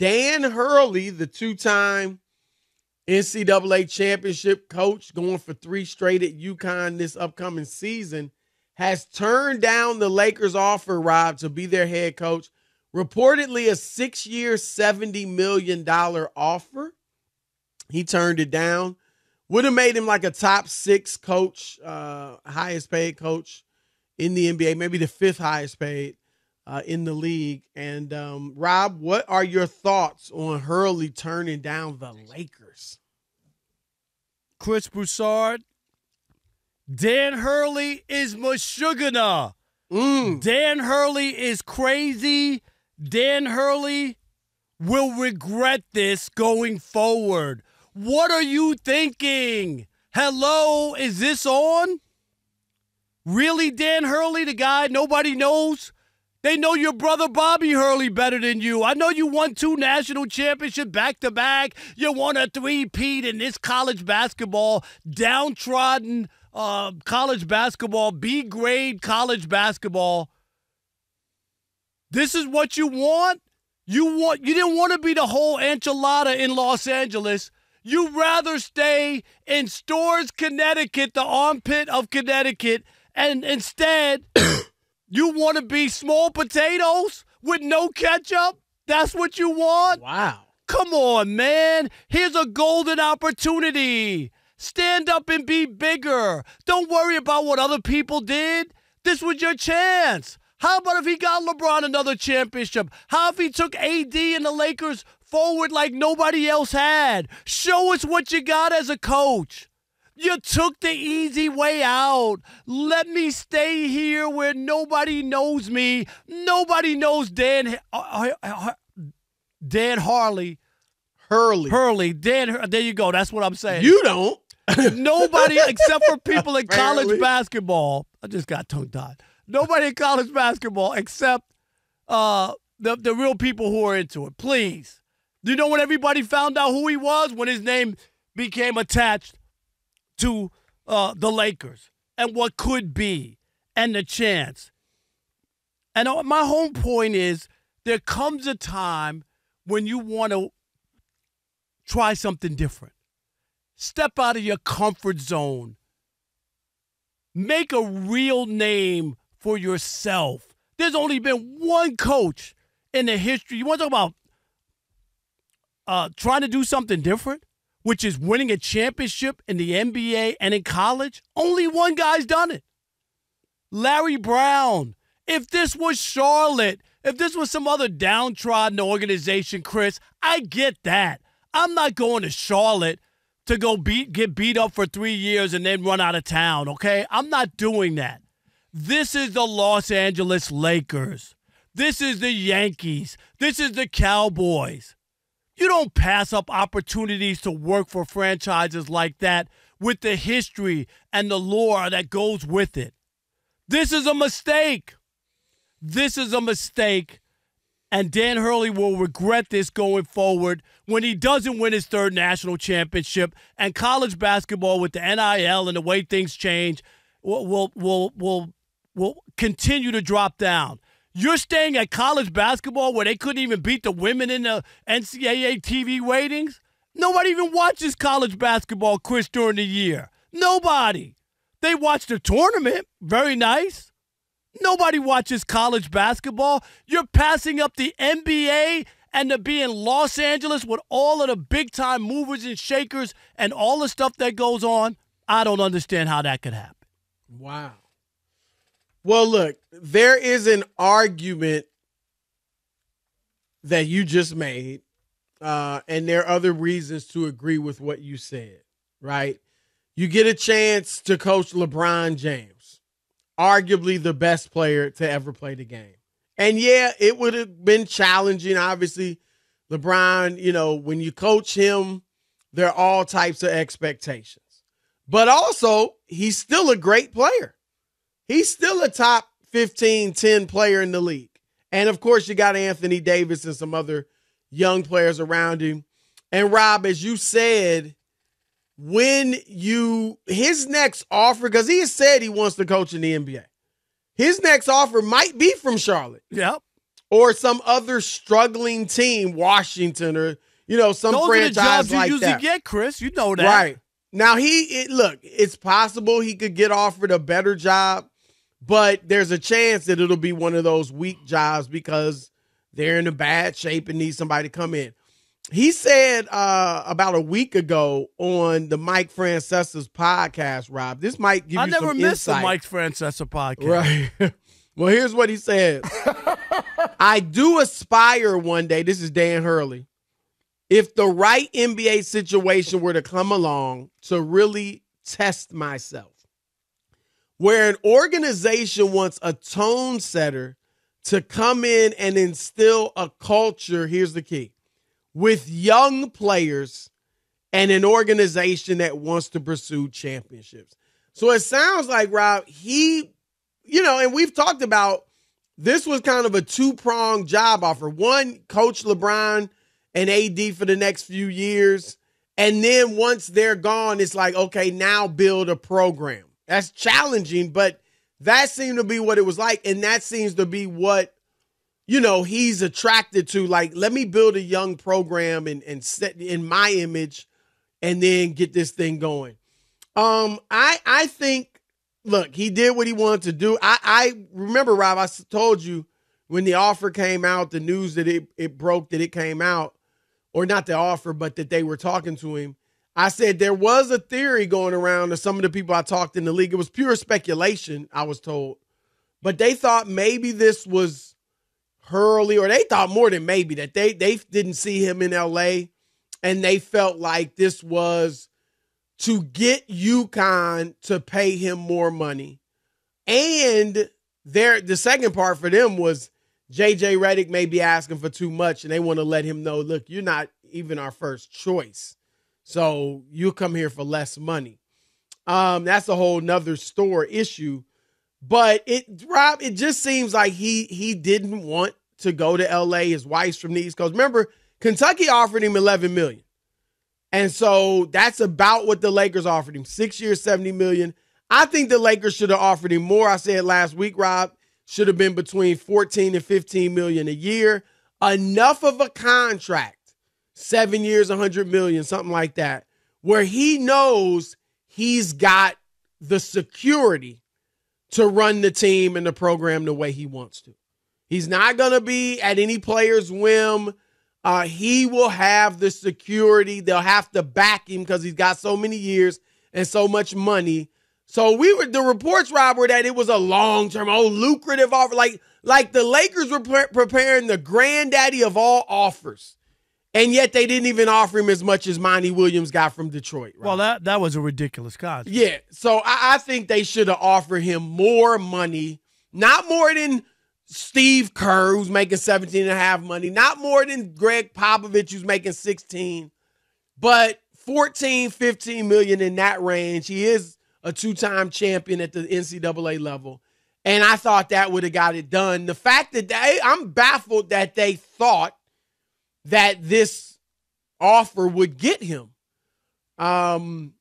Dan Hurley, the two-time NCAA championship coach, going for 3 straight at UConn this upcoming season, has turned down the Lakers' offer, Rob, to be their head coach. Reportedly a 6-year, $70 million offer. He turned it down. Would have made him like a top 6 coach, highest paid coach in the NBA, maybe the 5th highest paid in the league. And Rob, what are your thoughts on Hurley turning down the Lakers? Chris Broussard, Dan Hurley is mashugana. Dan Hurley is crazy. Dan Hurley will regret this going forward. What are you thinking? Hello, is this on? Really, Dan Hurley, the guy nobody knows? They know your brother Bobby Hurley better than you. I know you won 2 national championships back-to-back. You won a 3-peat in this college basketball, downtrodden college basketball, B-grade college basketball. This is what you want? You didn't want to be the whole enchilada in Los Angeles. You'd rather stay in Storrs, Connecticut, the armpit of Connecticut, and instead you want to be small potatoes with no ketchup? That's what you want? Wow. Come on, man. Here's a golden opportunity. Stand up and be bigger. Don't worry about what other people did. This was your chance. How about if he got LeBron another championship? How if he took AD and the Lakers forward like nobody else had? Show us what you got as a coach. You took the easy way out. Let me stay here where nobody knows me. Nobody knows Dan Hurley. There you go. That's what I'm saying. You don't. Nobody except for people in college basketball. I just got tongue-tied. Nobody in college basketball except the real people who are into it. Please. You know when everybody found out who he was? When his name became attached to the Lakers and what could be and the chance. And my whole point is there comes a time when you want to try something different. Step out of your comfort zone. Make a real name for yourself. There's only been one coach in the history. You want to talk about trying to do something different, which is winning a championship in the NBA and in college? Only one guy's done it. Larry Brown. If this was Charlotte, if this was some other downtrodden organization, Chris, I get that. I'm not going to Charlotte to go get beat up for 3 years and then run out of town, okay? I'm not doing that. This is the Los Angeles Lakers. This is the Yankees. This is the Cowboys. You don't pass up opportunities to work for franchises like that with the history and the lore that goes with it. This is a mistake. This is a mistake. And Dan Hurley will regret this going forward when he doesn't win his 3rd national championship, and college basketball with the NIL and the way things change will continue to drop down. You're staying at college basketball where they couldn't even beat the women in the NCAA TV ratings? Nobody even watches college basketball, Chris, during the year. Nobody. They watch the tournament. Very nice. Nobody watches college basketball. You're passing up the NBA and to be in Los Angeles with all of the big-time movers and shakers and all the stuff that goes on. I don't understand how that could happen. Wow. Well, look, there is an argument that you just made, and there are other reasons to agree with what you said, right? You get a chance to coach LeBron James, arguably the best player to ever play the game. And, yeah, it would have been challenging. Obviously, LeBron, when you coach him, there are all types of expectations. But also, he's still a great player. He's still a top 15, 10 player in the league. And, of course, you got Anthony Davis and some other young players around him. And, Rob, as you said, his next offer, because he has said he wants to coach in the NBA, his next offer might be from Charlotte. Yep. or some other struggling team, Washington or, some Those franchise are the jobs like you usually that. get, Chris. You know that. Right. Now, look, it's possible he could get offered a better job, but there's a chance that it'll be one of those weak jobs because they're in a bad shape and need somebody to come in. He said about a week ago on the Mike Francesa's podcast, Rob, this might give you some insight. I never missed the Mike Francesa podcast. Right. Well, here's what he said. I do aspire one day, this is Dan Hurley, if the right NBA situation were to come along, to really test myself. Where an organization wants a tone setter to come in and instill a culture, here's the key, with young players and an organization that wants to pursue championships. So it sounds like, Rob, and we've talked about this was kind of a two-pronged job offer. One, coach LeBron and AD for the next few years. And then once they're gone, it's like, okay, now build a program. That's challenging, but that seemed to be what it was like. And that seems to be what, he's attracted to. Like, let me build a young program and set in my image and then get this thing going. I think, look, he did what he wanted to do. I remember, Rob, I told you when the offer came out, the news that it broke that it came out, or not the offer, but that they were talking to him. I said there was a theory going around to some of the people I talked in the league. It was pure speculation, I was told. But they thought maybe this was Hurley, or they thought more than maybe that they didn't see him in L.A., and they felt like this was to get UConn to pay him more money. And the second part for them was J.J. Redick may be asking for too much, and they want to let him know, look, you're not even our first choice. So you'll come here for less money. That's a whole nother issue. But Rob, it just seems like he didn't want to go to L.A. His wife's from the East Coast. Remember, Kentucky offered him $11 million. And so that's about what the Lakers offered him. 6 years, $70 million. I think the Lakers should have offered him more. I said last week, Rob, should have been between $14 and $15 million a year. Enough of a contract, 7 years, $100 million, something like that, where he knows he's got the security to run the team and the program the way he wants to. He's not going to be at any player's whim. He will have the security. They'll have to back him because he's got so many years and so much money. So the reports, Rob, were that it was a long-term, lucrative offer. Like the Lakers were preparing the granddaddy of all offers. And yet they didn't even offer him as much as Monty Williams got from Detroit. Right? Well, that was a ridiculous contract. Yeah, so I think they should have offered him more money, not more than Steve Kerr, who's making $17.5 million, not more than Greg Popovich, who's making $16, but $14, $15 million in that range. He is a two-time champion at the NCAA level, and I thought that would have got it done. The fact that I'm baffled that they thought that this offer would get him. And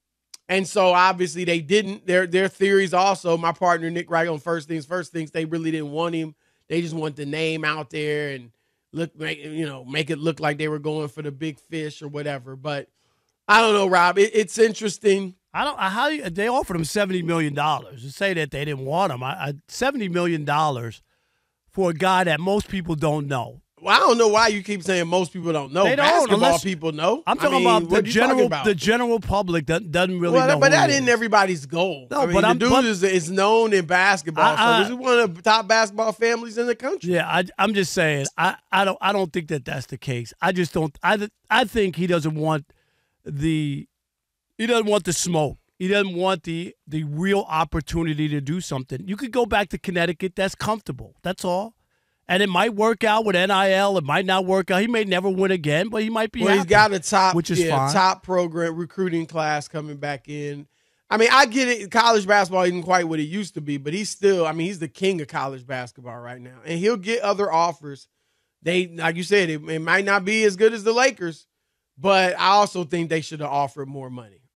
so obviously they didn't. Their theories also, my partner Nick Wright on First Things, they really didn't want him. They just want the name out there and make it look like they were going for the big fish or whatever. But I don't know, Rob. It's interesting. They offered him $70 million. To say that they didn't want him, $70 million for a guy that most people don't know. Well, I don't know why you keep saying most people don't know. They don't. Basketball people know. I'm talking about the general public that doesn't really know. But that isn't everybody's goal. No, the dude is known in basketball. So this is one of the top basketball families in the country. Yeah, I'm just saying. I don't think that's the case. I just don't. I think he doesn't want the smoke. He doesn't want the real opportunity to do something. You could go back to Connecticut. That's comfortable. That's all. And it might work out with NIL. It might not work out. He may never win again, but he might be happy, he's got a top, which is fine. Top program recruiting class coming back in. I mean, I get it. College basketball isn't quite what it used to be, but he's still, he's the king of college basketball right now. And he'll get other offers. Like you said, it might not be as good as the Lakers, but I also think they should have offered more money.